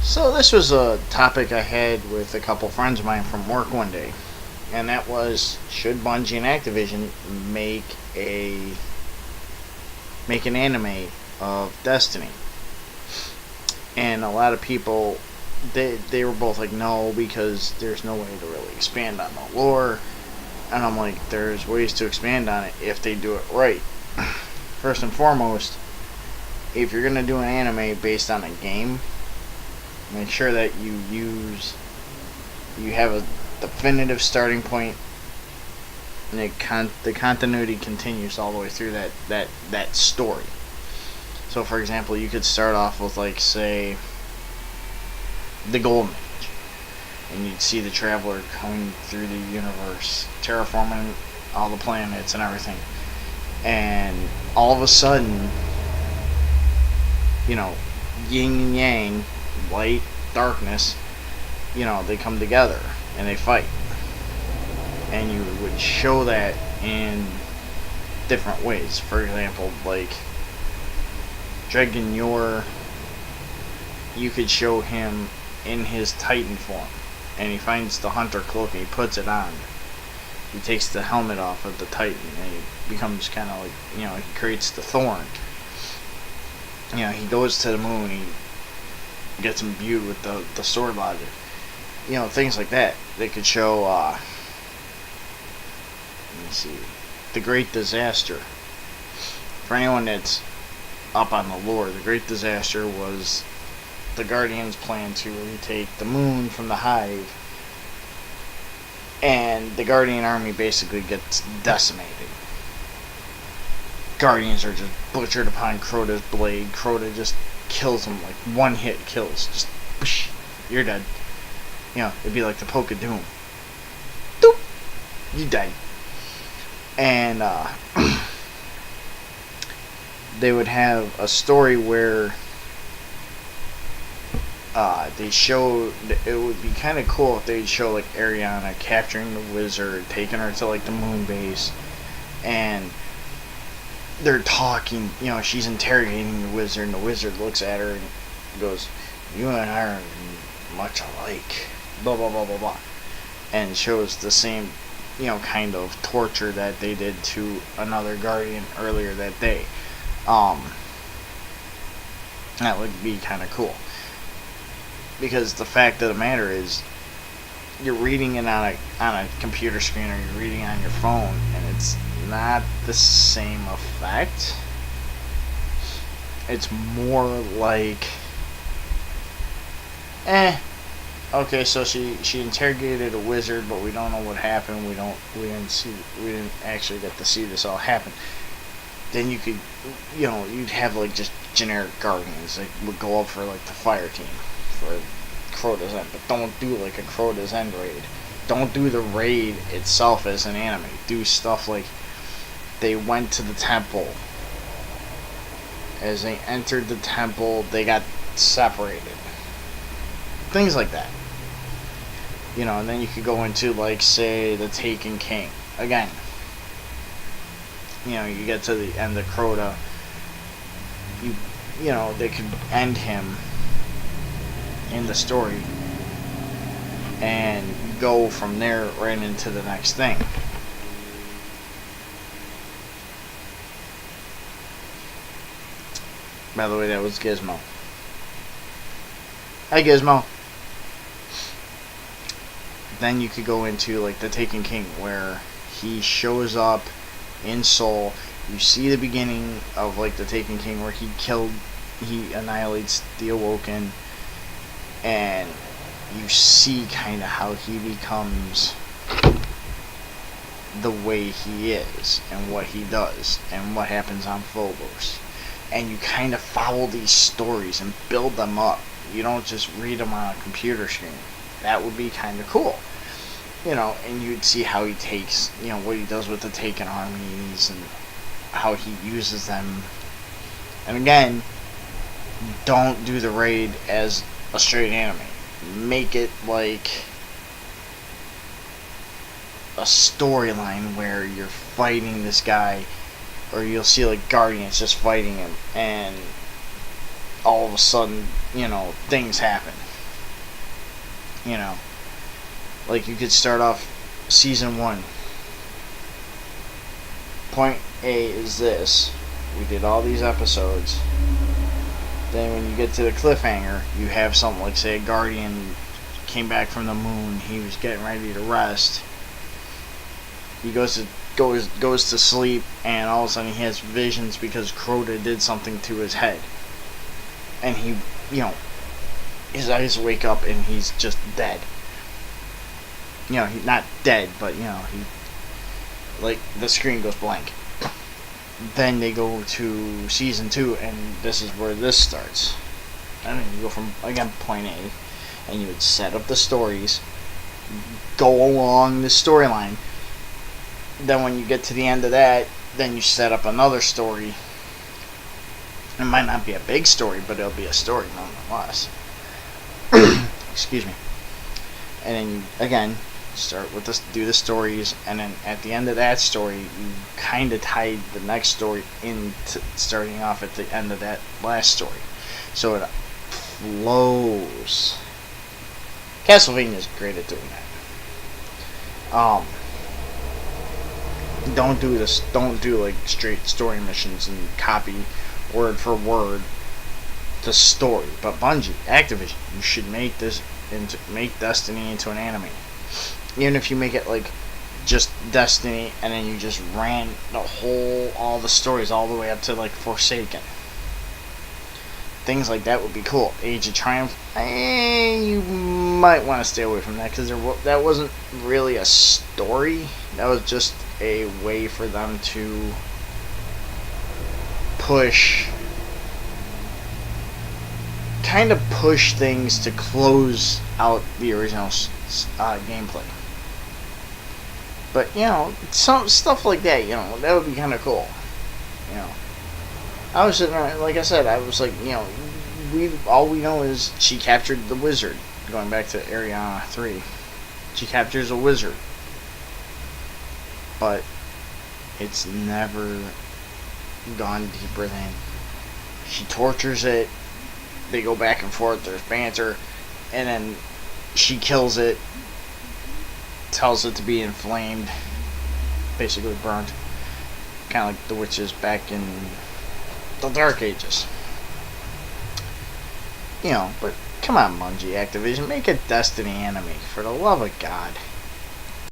So this was a topic I had with a couple friends of mine from work one day, and that was, should Bungie and Activision make a make an anime of Destiny? And a lot of people, they were both like, no, because there's no way to really expand on the lore. And I'm like, there's ways to expand on it if they do it right. First and foremost, if you're gonna do an anime based on a game, make sure that you have a definitive starting point, and the continuity continues all the way through that story. So, for example, you could start off with, like, say, the Golden Age, and you'd see the Traveler coming through the universe, terraforming all the planets and everything, and all of a sudden, yin and yang, light, darkness, they come together and they fight. And you would show that in different ways. For example, like Dragon Yor, you could show him in his Titan form, and he finds the Hunter cloak and he puts it on. He takes the helmet off of the Titan and he becomes kind of like, he creates the Thorn. He goes to the moon, he gets imbued with the sword logic. Things like that. They could show, let me see, the Great Disaster. For anyone that's up on the lore, the Great Disaster was the Guardians' plan to retake the moon from the Hive, and the Guardian army basically gets decimated. Guardians are just butchered upon Crota's blade. Crota just kills them, like one hit kills. Just, whoosh, you're dead. It'd be like the Poke of Doom. Doop! You died. And, they would have a story where, they showed, it would be kind of cool if they'd show, like, Ariana capturing the wizard, taking her to, like, the moon base, and they're talking, she's interrogating the wizard, and the wizard looks at her and goes, "You and I are much alike," blah blah blah blah blah, and shows the same, kind of torture that they did to another Guardian earlier that day. That would be kind of cool, because the fact of the matter is, you're reading it on a computer screen, or you're reading it on your phone, and it's not the same effect. It's more like, okay, so she interrogated a wizard, but we don't know what happened. We didn't actually get to see this all happen. Then you could, you'd have like just generic Guardians that would go up for like the fire team for Crota's End, but don't do like a Crota's End raid. Don't do the raid itself as an anime. Do stuff like they went to the temple. As they entered the temple, they got separated. Things like that. And then you could go into, like, say, the Taken King. Again, you get to the end of Crota. They could end him in the story and go from there right into the next thing. By the way, that was Gizmo. Hi, Gizmo. Then you could go into, like, the Taken King, where he shows up in Seoul. You see the beginning of, like, the Taken King, where he annihilates the Awoken, and you see kind of how he becomes the way he is, and what he does, and what happens on Phobos. And you kind of follow these stories and build them up. You don't just read them on a computer screen. That would be kind of cool. And you'd see how he takes, what he does with the Taken armies, and how he uses them. And again, don't do the raid as a straight anime. Make it like a storyline where you're fighting this guy, or you'll see like Guardians just fighting him, and all of a sudden, things happen. You know, like you could start off season 1. Point A is this. We did all these episodes. Then when you get to the cliffhanger, you have something like, say, a Guardian came back from the moon. He was getting ready to rest. He goes to sleep, and all of a sudden he has visions because Crota did something to his head. And he, his eyes wake up and he's just dead. He's not dead, but, he, like, the screen goes blank. Then they go to season 2, and this is where this starts. And then you go from, again, point A, and you would set up the stories, go along the storyline. Then when you get to the end of that, then you set up another story. It might not be a big story, but it'll be a story nonetheless. Excuse me. And then you, again, start with this, do the stories, and then at the end of that story, you kind of tie the next story into starting off at the end of that last story, so it flows. Castlevania is great at doing that. Don't do this. Don't do like straight story missions and copy word for word the story. But Bungie, Activision, you should make Destiny into an anime. Even if you make it like just Destiny, and then you just ran all the stories all the way up to like Forsaken. Things like that would be cool. Age of Triumph, you might want to stay away from that, because that wasn't really a story. That was just a way for them to push things to close out the original gameplay. But, some stuff like that, that would be kind of cool. I was sitting there, like I said, I was like, all we know is she captured the wizard, going back to Ariana 3. She captures a wizard. But it's never gone deeper than she tortures it, they go back and forth, there's banter, and then she kills it, tells it to be inflamed, basically burnt, kind of like the witches back in the Dark Ages. But come on, Bungie, Activision, make a Destiny anime, for the love of God.